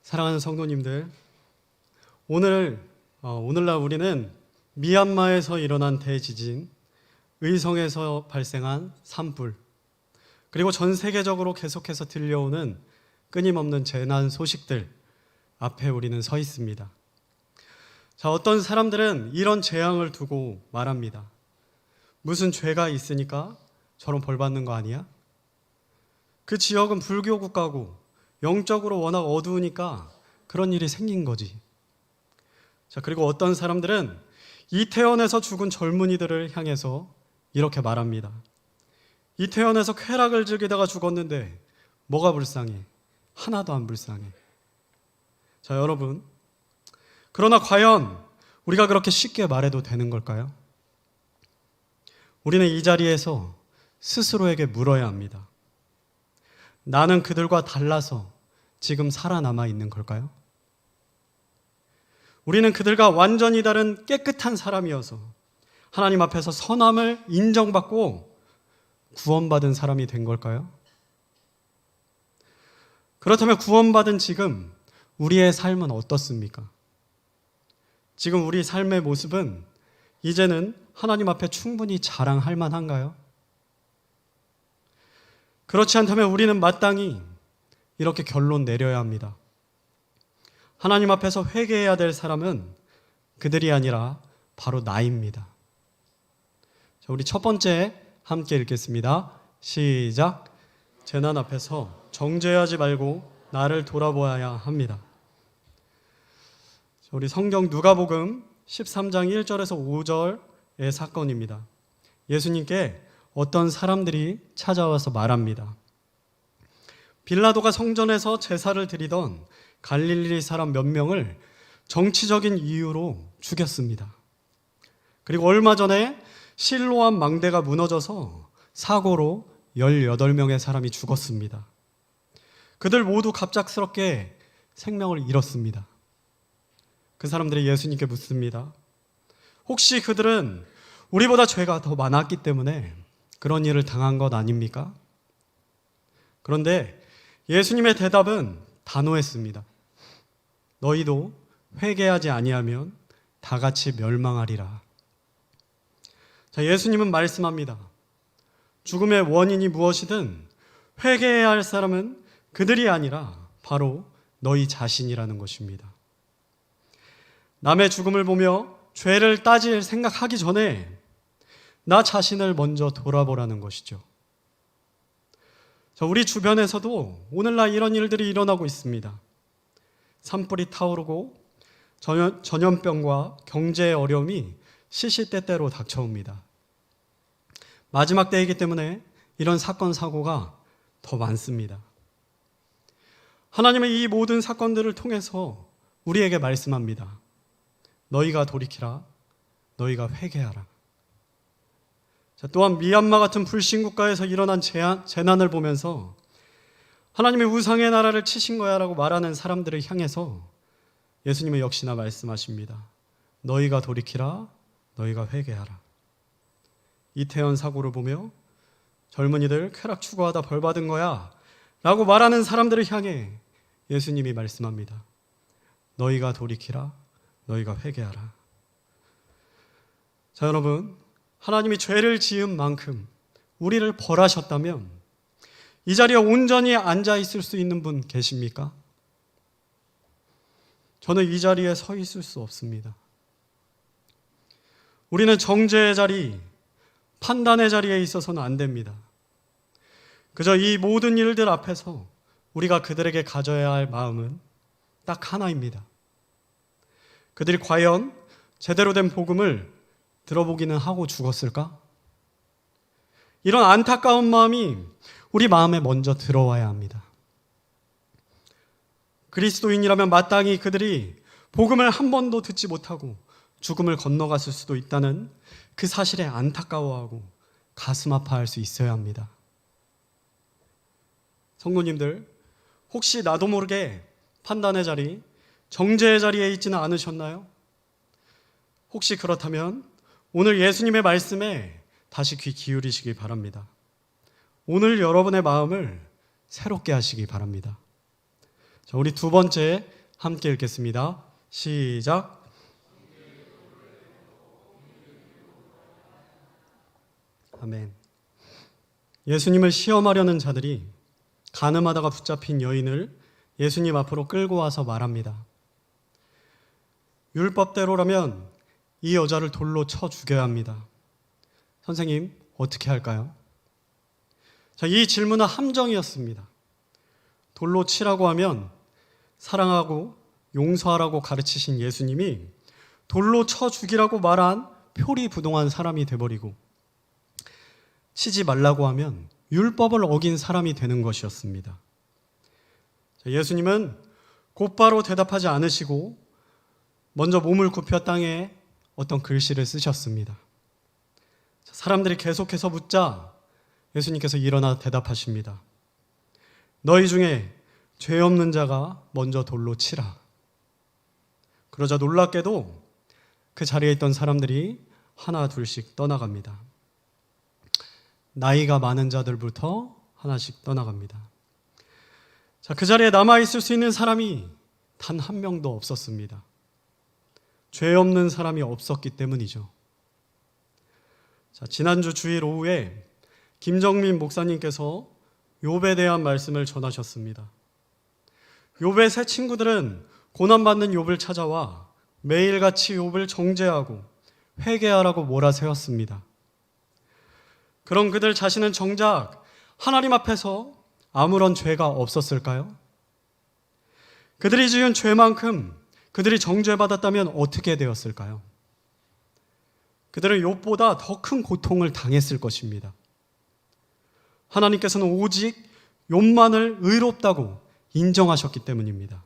사랑하는 성도님들, 오늘날 우리는 미얀마에서 일어난 대지진, 의성에서 발생한 산불, 그리고 전 세계적으로 계속해서 들려오는 끊임없는 재난 소식들 앞에 우리는 서 있습니다. 자, 어떤 사람들은 이런 재앙을 두고 말합니다. 무슨 죄가 있으니까 저런 벌 받는 거 아니야? 그 지역은 불교 국가고 영적으로 워낙 어두우니까 그런 일이 생긴 거지. 자, 그리고 어떤 사람들은 이태원에서 죽은 젊은이들을 향해서 이렇게 말합니다. 이태원에서 쾌락을 즐기다가 죽었는데 뭐가 불쌍해? 하나도 안 불쌍해. 자, 여러분, 그러나 과연 우리가 그렇게 쉽게 말해도 되는 걸까요? 우리는 이 자리에서 스스로에게 물어야 합니다. 나는 그들과 달라서 지금 살아남아 있는 걸까요? 우리는 그들과 완전히 다른 깨끗한 사람이어서 하나님 앞에서 선함을 인정받고 구원받은 사람이 된 걸까요? 그렇다면 구원받은 지금 우리의 삶은 어떻습니까? 지금 우리 삶의 모습은 이제는 하나님 앞에 충분히 자랑할 만한가요? 그렇지 않다면 우리는 마땅히 이렇게 결론 내려야 합니다. 하나님 앞에서 회개해야 될 사람은 그들이 아니라 바로 나입니다. 자, 우리 첫 번째 함께 읽겠습니다. 시작. 재난 앞에서 정죄하지 말고 나를 돌아보아야 합니다. 자, 우리 성경 누가복음 13장 1절에서 5절의 사건입니다. 예수님께 어떤 사람들이 찾아와서 말합니다. 빌라도가 성전에서 제사를 드리던 갈릴리 사람 몇 명을 정치적인 이유로 죽였습니다. 그리고 얼마 전에 실로암 망대가 무너져서 사고로 18명의 사람이 죽었습니다. 그들 모두 갑작스럽게 생명을 잃었습니다. 그 사람들이 예수님께 묻습니다. 혹시 그들은 우리보다 죄가 더 많았기 때문에 그런 일을 당한 것 아닙니까? 그런데 예수님의 대답은 단호했습니다. 너희도 회개하지 아니하면 다 같이 멸망하리라. 자, 예수님은 말씀합니다. 죽음의 원인이 무엇이든 회개해야 할 사람은 그들이 아니라 바로 너희 자신이라는 것입니다. 남의 죽음을 보며 죄를 따질 생각하기 전에 나 자신을 먼저 돌아보라는 것이죠. 자, 우리 주변에서도 오늘날 이런 일들이 일어나고 있습니다. 산불이 타오르고 전염병과 경제의 어려움이 시시때때로 닥쳐옵니다. 마지막 때이기 때문에 이런 사건, 사고가 더 많습니다. 하나님은 이 모든 사건들을 통해서 우리에게 말씀합니다. 너희가 돌이키라, 너희가 회개하라. 자, 또한 미얀마 같은 불신국가에서 일어난 재난을 보면서 하나님의 우상의 나라를 치신 거야 라고 말하는 사람들을 향해서 예수님은 역시나 말씀하십니다. 너희가 돌이키라, 너희가 회개하라. 이태원 사고를 보며 젊은이들 쾌락 추구하다 벌 받은 거야 라고 말하는 사람들을 향해 예수님이 말씀합니다. 너희가 돌이키라, 너희가 회개하라. 자, 여러분, 하나님이 죄를 지은 만큼 우리를 벌하셨다면 이 자리에 온전히 앉아 있을 수 있는 분 계십니까? 저는 이 자리에 서 있을 수 없습니다. 우리는 정죄의 자리, 판단의 자리에 있어서는 안 됩니다. 그저 이 모든 일들 앞에서 우리가 그들에게 가져야 할 마음은 딱 하나입니다. 그들이 과연 제대로 된 복음을 들어보기는 하고 죽었을까? 이런 안타까운 마음이 우리 마음에 먼저 들어와야 합니다. 그리스도인이라면 마땅히 그들이 복음을 한 번도 듣지 못하고 죽음을 건너갔을 수도 있다는 그 사실에 안타까워하고 가슴 아파할 수 있어야 합니다. 성도님들, 혹시 나도 모르게 판단의 자리, 정죄의 자리에 있지는 않으셨나요? 혹시 그렇다면 오늘 예수님의 말씀에 다시 귀 기울이시기 바랍니다. 오늘 여러분의 마음을 새롭게 하시기 바랍니다. 자, 우리 두 번째 함께 읽겠습니다. 시작. 아멘. 예수님을 시험하려는 자들이 간음하다가 붙잡힌 여인을 예수님 앞으로 끌고 와서 말합니다. 율법대로라면 이 여자를 돌로 쳐 죽여야 합니다. 선생님, 어떻게 할까요? 자, 이 질문은 함정이었습니다. 돌로 치라고 하면 사랑하고 용서하라고 가르치신 예수님이 돌로 쳐 죽이라고 말한 표리부동한 사람이 돼버리고 치지 말라고 하면 율법을 어긴 사람이 되는 것이었습니다. 자, 예수님은 곧바로 대답하지 않으시고 먼저 몸을 굽혀 땅에 어떤 글씨를 쓰셨습니다. 자, 사람들이 계속해서 묻자 예수님께서 일어나 대답하십니다. 너희 중에 죄 없는 자가 먼저 돌로 치라. 그러자 놀랍게도 그 자리에 있던 사람들이 하나 둘씩 떠나갑니다. 나이가 많은 자들부터 하나씩 떠나갑니다. 자, 그 자리에 남아있을 수 있는 사람이 단 한 명도 없었습니다. 죄 없는 사람이 없었기 때문이죠. 자, 지난주 주일 오후에 김정민 목사님께서 욥에 대한 말씀을 전하셨습니다. 욥의 세 친구들은 고난받는 욥을 찾아와 매일같이 욥을 정죄하고 회개하라고 몰아세웠습니다. 그럼 그들 자신은 정작 하나님 앞에서 아무런 죄가 없었을까요? 그들이 지은 죄만큼 그들이 정죄받았다면 어떻게 되었을까요? 그들은 욥보다 더 큰 고통을 당했을 것입니다. 하나님께서는 오직 욥만을 의롭다고 인정하셨기 때문입니다.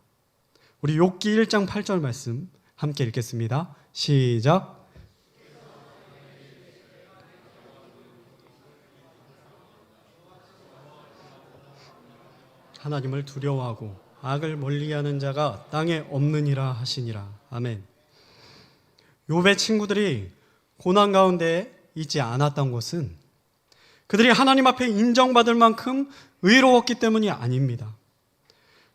우리 욥기 1장 8절 말씀 함께 읽겠습니다. 시작. 하나님을 두려워하고 악을 멀리하는 자가 땅에 없느니라 하시니라. 아멘. 욥의 친구들이 고난 가운데 있지 않았던 것은 그들이 하나님 앞에 인정받을 만큼 의로웠기 때문이 아닙니다.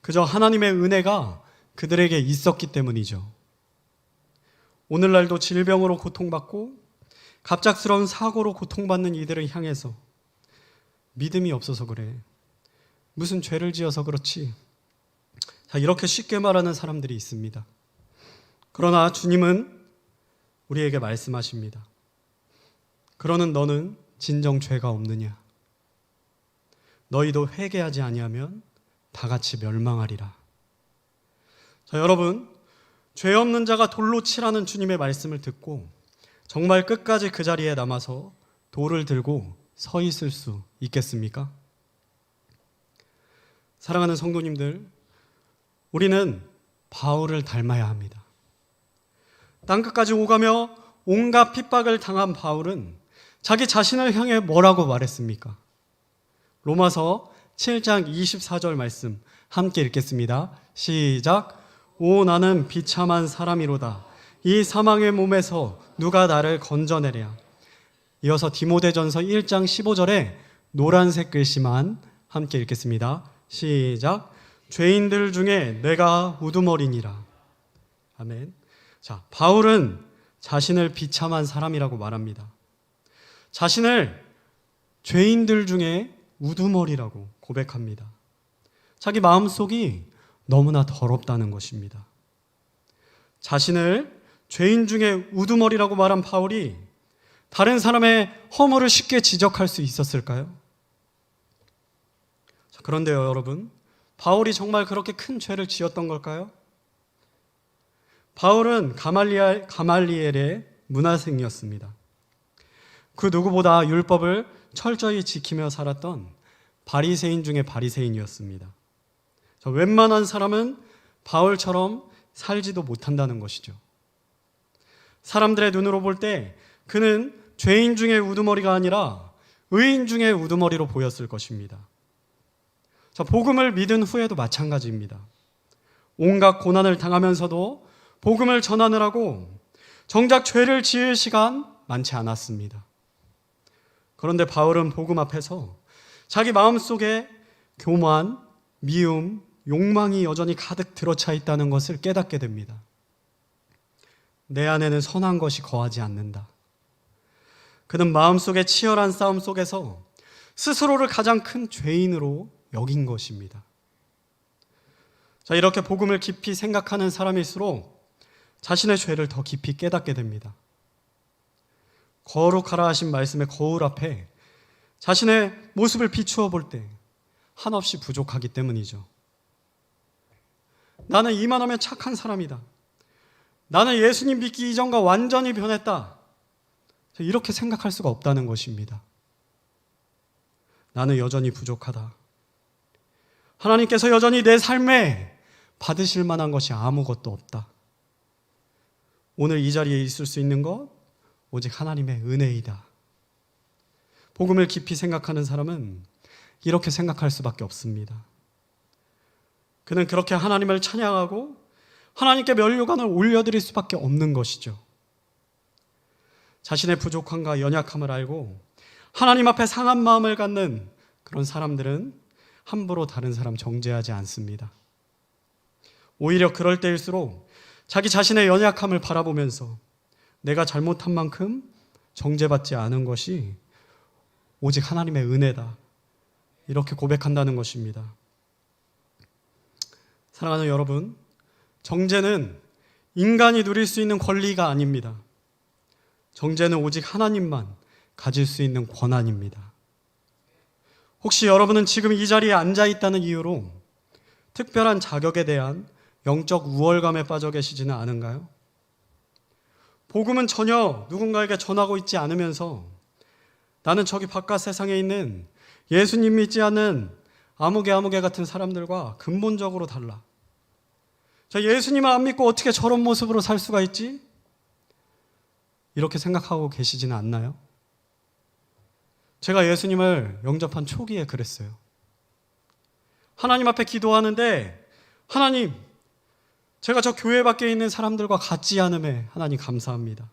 그저 하나님의 은혜가 그들에게 있었기 때문이죠. 오늘날도 질병으로 고통받고 갑작스러운 사고로 고통받는 이들을 향해서 믿음이 없어서 그래, 무슨 죄를 지어서 그렇지, 자, 이렇게 쉽게 말하는 사람들이 있습니다. 그러나 주님은 우리에게 말씀하십니다. 그러는 너는 진정 죄가 없느냐? 너희도 회개하지 아니하면 다 같이 멸망하리라. 자, 여러분, 죄 없는 자가 돌로 치라는 주님의 말씀을 듣고 정말 끝까지 그 자리에 남아서 돌을 들고 서 있을 수 있겠습니까? 사랑하는 성도님들, 우리는 바울을 닮아야 합니다. 땅끝까지 오가며 온갖 핍박을 당한 바울은 자기 자신을 향해 뭐라고 말했습니까? 로마서 7장 24절 말씀 함께 읽겠습니다. 시작. 오, 나는 비참한 사람이로다. 이 사망의 몸에서 누가 나를 건져내랴. 이어서 디모데전서 1장 15절에 노란색 글씨만 함께 읽겠습니다. 시작. 죄인들 중에 내가 우두머리니라. 아멘. 자, 바울은 자신을 비참한 사람이라고 말합니다. 자신을 죄인들 중에 우두머리라고 고백합니다. 자기 마음속이 너무나 더럽다는 것입니다. 자신을 죄인 중에 우두머리라고 말한 바울이 다른 사람의 허물을 쉽게 지적할 수 있었을까요? 자, 그런데요, 여러분, 바울이 정말 그렇게 큰 죄를 지었던 걸까요? 바울은 가말리엘의 문화생이었습니다. 그 누구보다 율법을 철저히 지키며 살았던 바리새인 중에 바리새인이었습니다. 웬만한 사람은 바울처럼 살지도 못한다는 것이죠. 사람들의 눈으로 볼 때 그는 죄인 중에 우두머리가 아니라 의인 중에 우두머리로 보였을 것입니다. 자, 복음을 믿은 후에도 마찬가지입니다. 온갖 고난을 당하면서도 복음을 전하느라고 정작 죄를 지을 시간 많지 않았습니다. 그런데 바울은 복음 앞에서 자기 마음속에 교만, 미움, 욕망이 여전히 가득 들어차 있다는 것을 깨닫게 됩니다. 내 안에는 선한 것이 거하지 않는다. 그는 마음속의 치열한 싸움 속에서 스스로를 가장 큰 죄인으로 여긴 것입니다. 자, 이렇게 복음을 깊이 생각하는 사람일수록 자신의 죄를 더 깊이 깨닫게 됩니다. 거룩하라 하신 말씀의 거울 앞에 자신의 모습을 비추어 볼 때 한없이 부족하기 때문이죠. 나는 이만하면 착한 사람이다. 나는 예수님 믿기 이전과 완전히 변했다. 이렇게 생각할 수가 없다는 것입니다. 나는 여전히 부족하다. 하나님께서 여전히 내 삶에 받으실 만한 것이 아무것도 없다. 오늘 이 자리에 있을 수 있는 것 오직 하나님의 은혜이다. 복음을 깊이 생각하는 사람은 이렇게 생각할 수밖에 없습니다. 그는 그렇게 하나님을 찬양하고 하나님께 면류관을 올려드릴 수밖에 없는 것이죠. 자신의 부족함과 연약함을 알고 하나님 앞에 상한 마음을 갖는 그런 사람들은 함부로 다른 사람 정죄하지 않습니다. 오히려 그럴 때일수록 자기 자신의 연약함을 바라보면서 내가 잘못한 만큼 정죄받지 않은 것이 오직 하나님의 은혜다. 이렇게 고백한다는 것입니다. 사랑하는 여러분, 정죄는 인간이 누릴 수 있는 권리가 아닙니다. 정죄는 오직 하나님만 가질 수 있는 권한입니다. 혹시 여러분은 지금 이 자리에 앉아 있다는 이유로 특별한 자격에 대한 영적 우월감에 빠져 계시지는 않은가요? 복음은 전혀 누군가에게 전하고 있지 않으면서 나는 저기 바깥 세상에 있는 예수님 믿지 않는 아무개 같은 사람들과 근본적으로 달라. 예수님을 안 믿고 어떻게 저런 모습으로 살 수가 있지? 이렇게 생각하고 계시지는 않나요? 제가 예수님을 영접한 초기에 그랬어요. 하나님 앞에 기도하는데 하나님, 제가 저 교회 밖에 있는 사람들과 같지 않음에 하나님 감사합니다.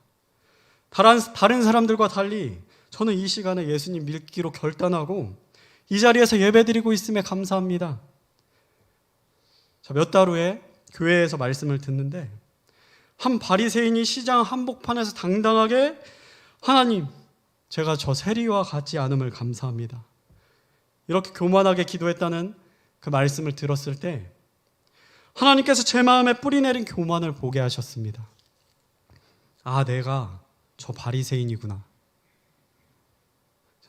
다른 사람들과 달리 저는 이 시간에 예수님 믿기로 결단하고 이 자리에서 예배드리고 있음에 감사합니다. 몇 달 후에 교회에서 말씀을 듣는데 한 바리새인이 시장 한복판에서 당당하게 하나님, 제가 저 세리와 같지 않음을 감사합니다. 이렇게 교만하게 기도했다는 그 말씀을 들었을 때 하나님께서 제 마음에 뿌리내린 교만을 보게 하셨습니다. 아, 내가 저 바리새인이구나.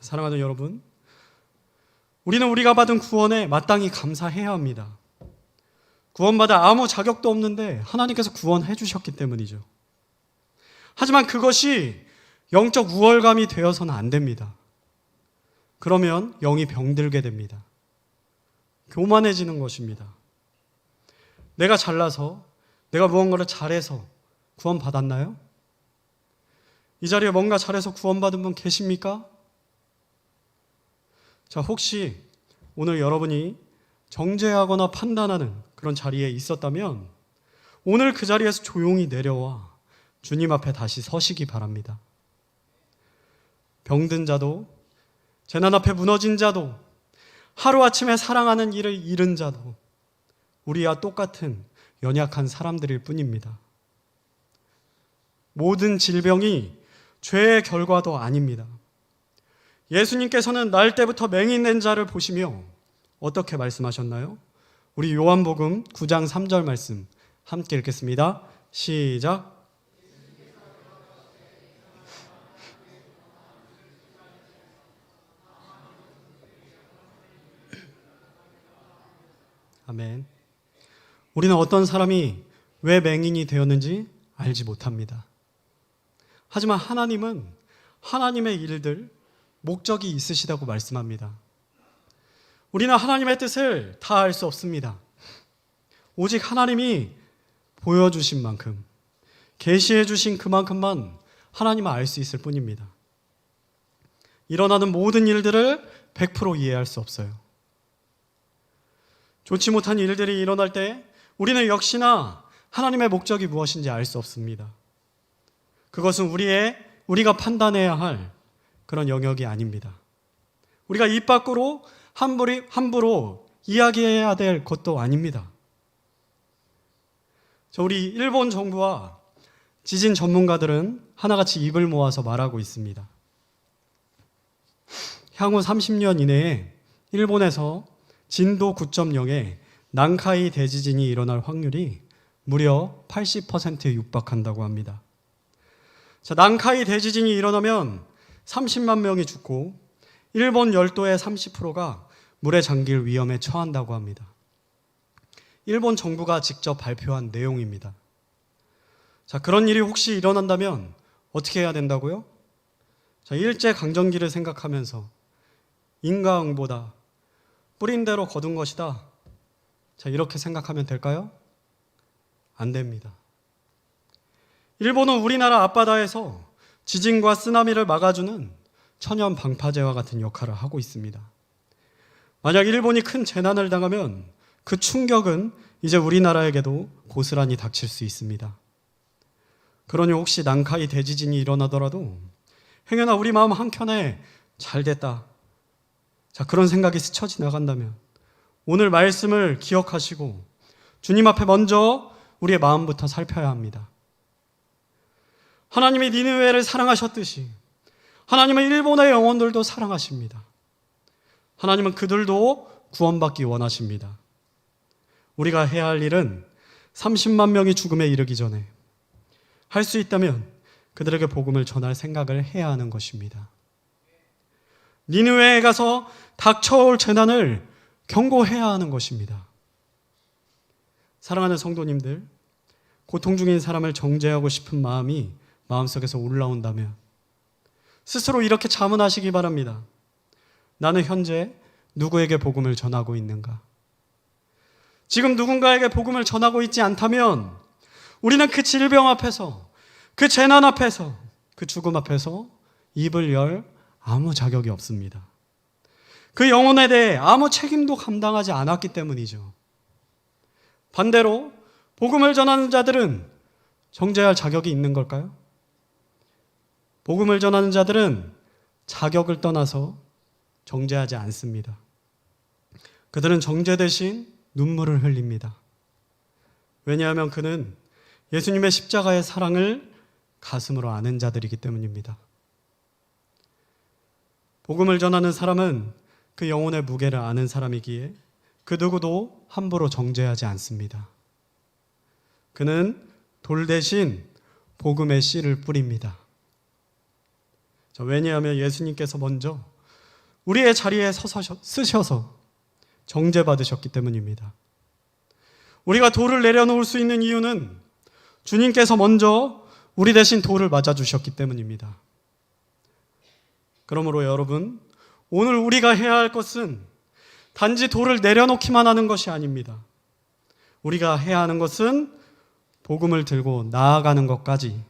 사랑하는 여러분, 우리는 우리가 받은 구원에 마땅히 감사해야 합니다. 구원받아 아무 자격도 없는데 하나님께서 구원해 주셨기 때문이죠. 하지만 그것이 영적 우월감이 되어서는 안 됩니다. 그러면 영이 병들게 됩니다. 교만해지는 것입니다. 내가 잘나서, 내가 무언가를 잘해서 구원받았나요? 이 자리에 뭔가 잘해서 구원받은 분 계십니까? 자, 혹시 오늘 여러분이 정죄하거나 판단하는 그런 자리에 있었다면 오늘 그 자리에서 조용히 내려와 주님 앞에 다시 서시기 바랍니다. 병든 자도, 재난 앞에 무너진 자도, 하루아침에 사랑하는 일을 잃은 자도 우리와 똑같은 연약한 사람들일 뿐입니다. 모든 질병이 죄의 결과도 아닙니다. 예수님께서는 날 때부터 맹인된 자를 보시며 어떻게 말씀하셨나요? 우리 요한복음 9장 3절 말씀 함께 읽겠습니다. 시작. 아멘. 우리는 어떤 사람이 왜 맹인이 되었는지 알지 못합니다. 하지만 하나님은 하나님의 일들, 목적이 있으시다고 말씀합니다. 우리는 하나님의 뜻을 다 알 수 없습니다. 오직 하나님이 보여주신 만큼, 계시해 주신 그만큼만 하나님은 알 수 있을 뿐입니다. 일어나는 모든 일들을 100% 이해할 수 없어요. 좋지 못한 일들이 일어날 때 우리는 역시나 하나님의 목적이 무엇인지 알 수 없습니다. 그것은 우리가 판단해야 할 그런 영역이 아닙니다. 우리가 입 밖으로 함부로 이야기해야 될 것도 아닙니다. 우리 일본 정부와 지진 전문가들은 하나같이 입을 모아서 말하고 있습니다. 향후 30년 이내에 일본에서 진도 9.0의 난카이 대지진이 일어날 확률이 무려 80%에 육박한다고 합니다. 난카이 대지진이 일어나면 30만 명이 죽고 일본 열도의 30%가 물에 잠길 위험에 처한다고 합니다. 일본 정부가 직접 발표한 내용입니다. 그런 일이 혹시 일어난다면 어떻게 해야 된다고요? 일제강점기를 생각하면서 인과응보다, 뿌린 대로 거둔 것이다, 이렇게 생각하면 될까요? 안 됩니다. 일본은 우리나라 앞바다에서 지진과 쓰나미를 막아주는 천연 방파제와 같은 역할을 하고 있습니다. 만약 일본이 큰 재난을 당하면 그 충격은 이제 우리나라에게도 고스란히 닥칠 수 있습니다. 그러니 혹시 난카이 대지진이 일어나더라도 행여나 우리 마음 한켠에 잘 됐다, 그런 생각이 스쳐 지나간다면 오늘 말씀을 기억하시고 주님 앞에 먼저 우리의 마음부터 살펴야 합니다. 하나님이 니느웨를 사랑하셨듯이 하나님은 일본의 영혼들도 사랑하십니다. 하나님은 그들도 구원받기 원하십니다. 우리가 해야 할 일은 30만 명이 죽음에 이르기 전에 할 수 있다면 그들에게 복음을 전할 생각을 해야 하는 것입니다. 니느웨에 가서 닥쳐올 재난을 경고해야 하는 것입니다. 사랑하는 성도님들, 고통 중인 사람을 정죄하고 싶은 마음이 마음속에서 올라온다면 스스로 이렇게 자문하시기 바랍니다. 나는 현재 누구에게 복음을 전하고 있는가? 지금 누군가에게 복음을 전하고 있지 않다면 우리는 그 질병 앞에서, 그 재난 앞에서, 그 죽음 앞에서 입을 열 아무 자격이 없습니다. 그 영혼에 대해 아무 책임도 감당하지 않았기 때문이죠. 반대로 복음을 전하는 자들은 정죄할 자격이 있는 걸까요? 복음을 전하는 자들은 자격을 떠나서 정죄하지 않습니다. 그들은 정죄 대신 눈물을 흘립니다. 왜냐하면 그는 예수님의 십자가의 사랑을 가슴으로 아는 자들이기 때문입니다. 복음을 전하는 사람은 그 영혼의 무게를 아는 사람이기에 그 누구도 함부로 정죄하지 않습니다. 그는 돌 대신 복음의 씨를 뿌립니다. 왜냐하면 예수님께서 먼저 우리의 자리에 쓰셔서 정죄받으셨기 때문입니다. 우리가 돌을 내려놓을 수 있는 이유는 주님께서 먼저 우리 대신 돌을 맞아주셨기 때문입니다. 그러므로 여러분, 오늘 우리가 해야 할 것은 단지 돌을 내려놓기만 하는 것이 아닙니다. 우리가 해야 하는 것은 복음을 들고 나아가는 것까지,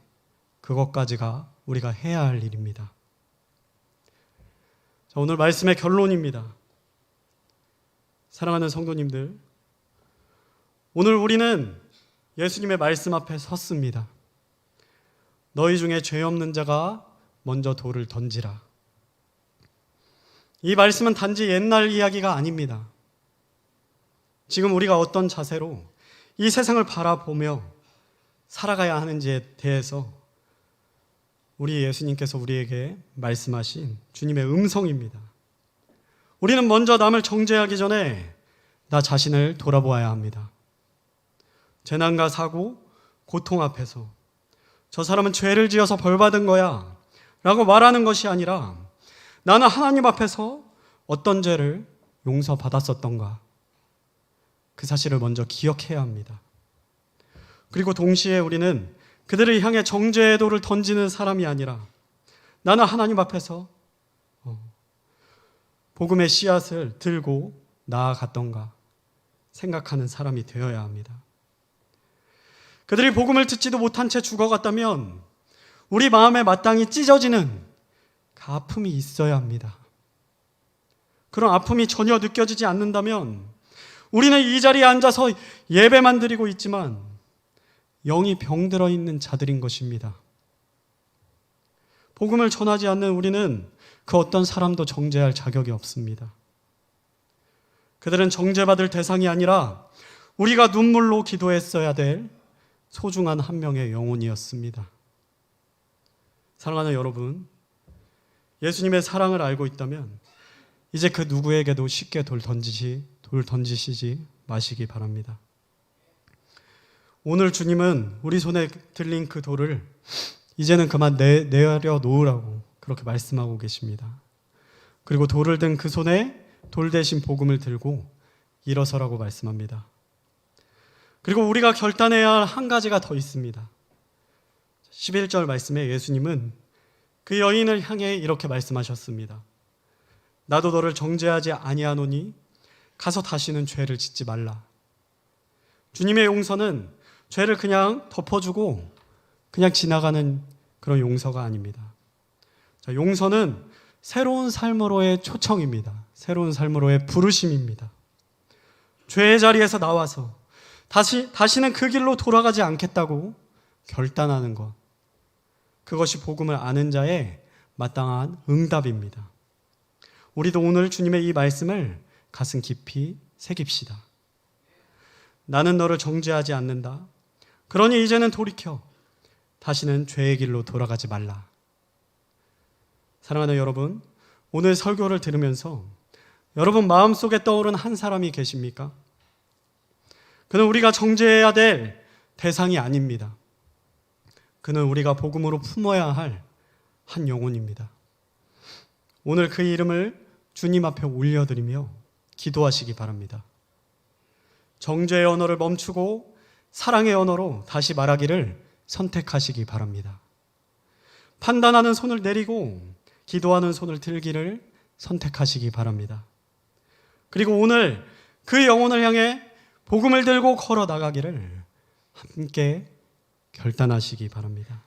그것까지가 우리가 해야 할 일입니다. 오늘 말씀의 결론입니다. 사랑하는 성도님들, 오늘 우리는 예수님의 말씀 앞에 섰습니다. 너희 중에 죄 없는 자가 먼저 돌을 던지라. 이 말씀은 단지 옛날 이야기가 아닙니다. 지금 우리가 어떤 자세로 이 세상을 바라보며 살아가야 하는지에 대해서 우리 예수님께서 우리에게 말씀하신 주님의 음성입니다. 우리는 먼저 남을 정죄하기 전에 나 자신을 돌아보아야 합니다. 재난과 사고, 고통 앞에서 저 사람은 죄를 지어서 벌받은 거야 라고 말하는 것이 아니라 나는 하나님 앞에서 어떤 죄를 용서받았었던가, 그 사실을 먼저 기억해야 합니다. 그리고 동시에 우리는 그들을 향해 정죄의 돌을 던지는 사람이 아니라 나는 하나님 앞에서 복음의 씨앗을 들고 나아갔던가 생각하는 사람이 되어야 합니다. 그들이 복음을 듣지도 못한 채 죽어갔다면 우리 마음에 마땅히 찢어지는 그 아픔이 있어야 합니다. 그런 아픔이 전혀 느껴지지 않는다면 우리는 이 자리에 앉아서 예배만 드리고 있지만 영이 병들어 있는 자들인 것입니다. 복음을 전하지 않는 우리는 그 어떤 사람도 정죄할 자격이 없습니다. 그들은 정죄받을 대상이 아니라 우리가 눈물로 기도했어야 될 소중한 한 명의 영혼이었습니다. 사랑하는 여러분, 예수님의 사랑을 알고 있다면 이제 그 누구에게도 쉽게 돌 던지시지 마시기 바랍니다. 오늘 주님은 우리 손에 들린 그 돌을 이제는 그만 내려놓으라고 그렇게 말씀하고 계십니다. 그리고 돌을 든 그 손에 돌 대신 복음을 들고 일어서라고 말씀합니다. 그리고 우리가 결단해야 할 한 가지가 더 있습니다. 11절 말씀에 예수님은 그 여인을 향해 이렇게 말씀하셨습니다. 나도 너를 정죄하지 아니하노니 가서 다시는 죄를 짓지 말라. 주님의 용서는 죄를 그냥 덮어주고 그냥 지나가는 그런 용서가 아닙니다. 자, 용서는 새로운 삶으로의 초청입니다. 새로운 삶으로의 부르심입니다. 죄의 자리에서 나와서 다시는 그 길로 돌아가지 않겠다고 결단하는 것. 그것이 복음을 아는 자의 마땅한 응답입니다. 우리도 오늘 주님의 이 말씀을 가슴 깊이 새깁시다. 나는 너를 정죄하지 않는다. 그러니 이제는 돌이켜 다시는 죄의 길로 돌아가지 말라. 사랑하는 여러분, 오늘 설교를 들으면서 여러분 마음속에 떠오른 한 사람이 계십니까? 그는 우리가 정죄해야 될 대상이 아닙니다. 그는 우리가 복음으로 품어야 할 한 영혼입니다. 오늘 그 이름을 주님 앞에 올려드리며 기도하시기 바랍니다. 정죄의 언어를 멈추고 사랑의 언어로 다시 말하기를 선택하시기 바랍니다. 판단하는 손을 내리고 기도하는 손을 들기를 선택하시기 바랍니다. 그리고 오늘 그 영혼을 향해 복음을 들고 걸어 나가기를 함께 결단하시기 바랍니다.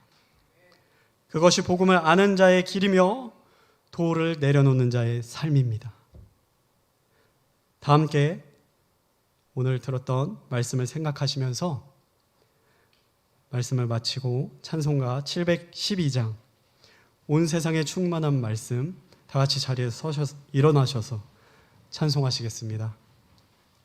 그것이 복음을 아는 자의 길이며 돌을 내려놓는 자의 삶입니다. 다 함께 오늘 들었던 말씀을 생각하시면서 말씀을 마치고 찬송가 712장 온 세상에 충만한 말씀 다 같이 자리에 일어나셔서 찬송하시겠습니다.